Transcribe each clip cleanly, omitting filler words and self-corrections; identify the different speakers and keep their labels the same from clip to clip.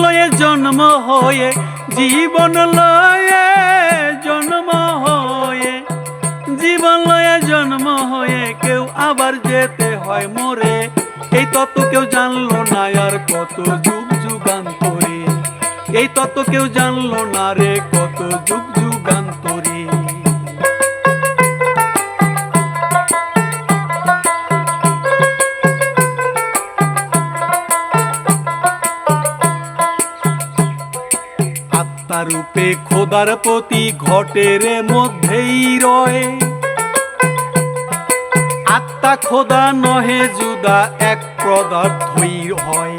Speaker 1: লয়ে জন্ম হয়ে, জীবন লয়ে জন্ম হয়ে, জীবন লয়ে জন্ম হয়ে কেউ আবার যেতে হয় মরে। এই তত্ত্ব কেউ জানলো না আর কত যুগ যুগান্তরে, এই তত্ত্ব কেউ জানলো না রে কত যুগ যুগান্তরে। আত্মারূপে খোদার প্রতি ঘটের মধ্যেই রয়, আত্মা খোদা নহে জুদা এক পদার্থই হয়।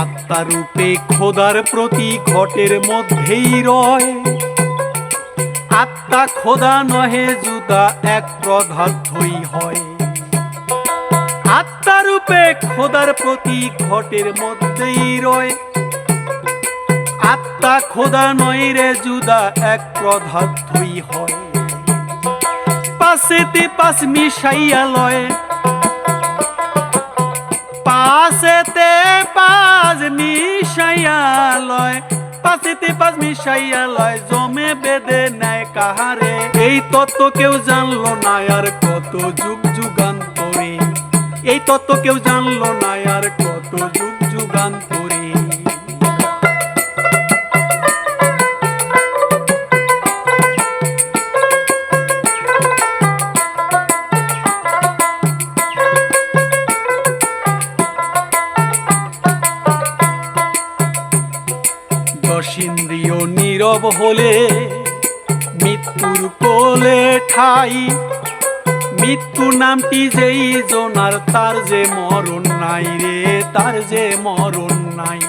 Speaker 1: আত্মারূপে খোদার প্রতি ঘটের মধ্যেই রয়, আত্মা খোদা নহে জুদা এক পদার্থই হয়। আত্মারূপে খোদার প্রতি ঘটের মধ্যেই রয়, আত্মা খোদা নয় রে জুদা এক পদার্থই হয়। পাশেতে পাশ মিশাইয়া লয়, পাশেতে পাশ মিশাইয়া লয়, পাশেতে পাশ মিশাইয়া লয়, জমে বেঁধে নেয় কাহারে। এই তত্ত্ব কেউ জানলো না আর কত যুগ যুগান্তরে, এই তত্ত্ব কেউ জানলো না আর কত যুগ যুগান্তরে। দশিন্দ্রিয় নীরব হলে মৃত্যুর কোলে ঠাই, মৃত্যু নামটি যেই জনার তার যে মরণ নাই রে, তার যে মরণ নাই।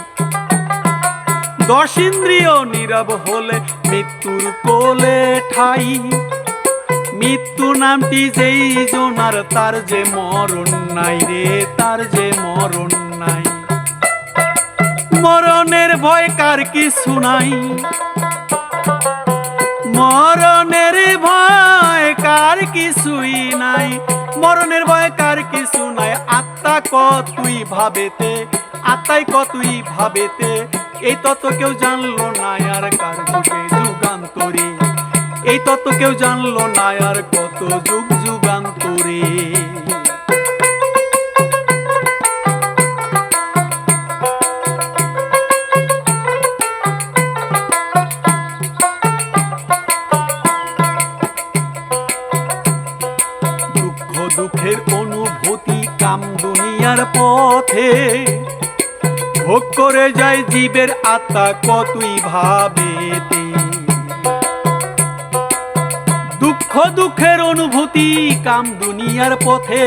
Speaker 1: দশিন্দ্রিয় নীরব হলে মৃত্যুর কোলে ঠাই, মৃত্যু নামটি যেই জনার তার যে মরণ নাই রে, তার যে মরণ নাই। মরণের ভয় কার কিছু নাই, মরণের ভয় কার কিছুই নাই, মরণের ভয় কার কিছু নাই। আত্মা কতই ভাবেতে, আত্মাই কতই ভাবেতে, এই তত্ত্ব কেউ জানলো না আর কার যুগে যুগান্তরে, এই তত্ত্ব কেউ জানলো না আর কত যুগ যুগান্তরে। দুঃখের অনুভূতি কাম দুনিয়ার পথে, ভোগ করে যায় জীবের আত্মা কতই ভাবেতে। দুঃখের অনুভূতি কাম দুনিয়ার পথে,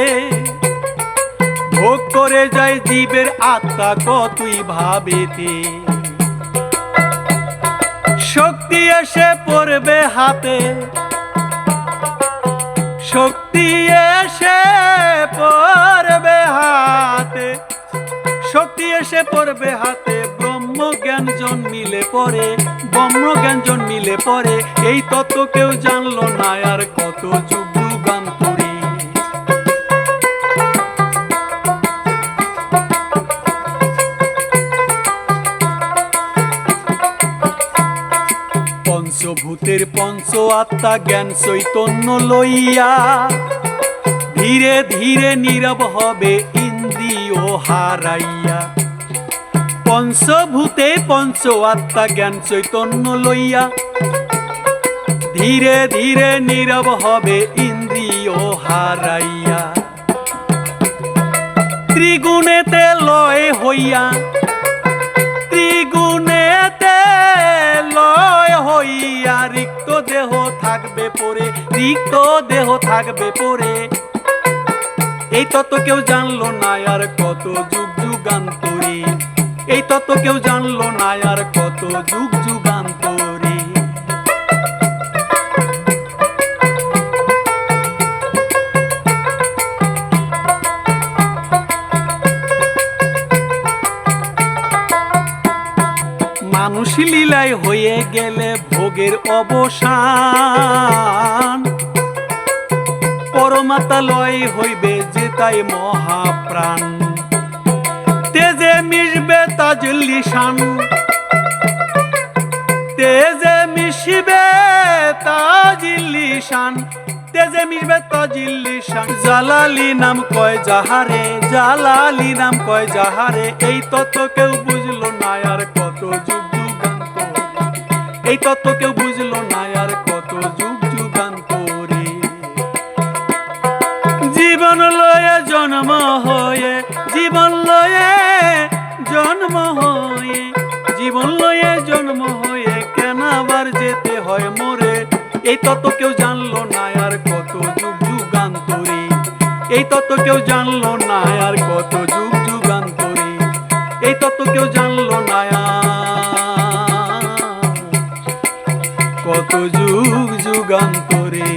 Speaker 1: ভোগ করে যায় জীবের আত্মা কতই ভাবেতে। শক্তি এসে পড়বে হাতে, শক্তি এসে পড়বে হাতে, শক্তি এসে পড়বে হাতে। ব্রহ্ম জ্ঞান জন্মিলে পরে, ব্রহ্ম জ্ঞান জন্মিলে পরে, এই তত্ত্ব কেউ জানলো না আর কত যুগ যুগান্তরে। পঞ্চভূতের পঞ্চ আত্মা জ্ঞান চৈতন্য লইয়া, ধীরে ধীরে নীরব হবে ইন্দ্রিয় হারাইয়া। পঞ্চভূতে পঞ্চ আত্মা জ্ঞান চৈতন্য লইয়া, ধীরে ধীরে নীরব হবে ইন্দ্রিয় হারাইয়া। ত্রিগুণেতে লয় হইয়া, ত্রিগুণেতে লয় হইয়া, রিক্ত দেহ থাকবে পরে, রিক্ত দেহ থাকবে পরে। এই তত্ত্ব কেউ জানলো না আর কত যুগ যুগান্তরে, এই তত্ত্ব কেউ জানলো না আর কত যুগ যুগান্তরে। মানুষ লীলায় হয়ে গেলে ভোগের অবসান, পরম মাতালয় হইবে যে তাই মহাপ্রাণ তেজে মিশবে তাজুল লিসান তেজে মিশবে তাজিল লিসান তেজে মিশবে তাজিল লিসান জালালি নাম কয় যাহারে জালালি নাম কয় যাহারে এই তত্ত্ব কেউ বুঝলো না আর কত যুগ যুগান্তরে এই তত্ত্ব কেউ বুঝলো না আর কত যুগ যুগান্তরে জীবন লয়ে জন্ম হয়ে জীবন লয়ে জন্ম হয়ে জীবন লয়ে জন্ম হয়ে কেন আবার যেতে হয় মোরে এই তত্ত্ব কেউ জানলো না আর কত যুগ যুগান্তরে এই তত্ত্ব কেউ জানলো না আর কত যুগ যুগান্তরে এই তত্ত্ব কেউ জানলো না আর কত যুগ যুগান্তরে।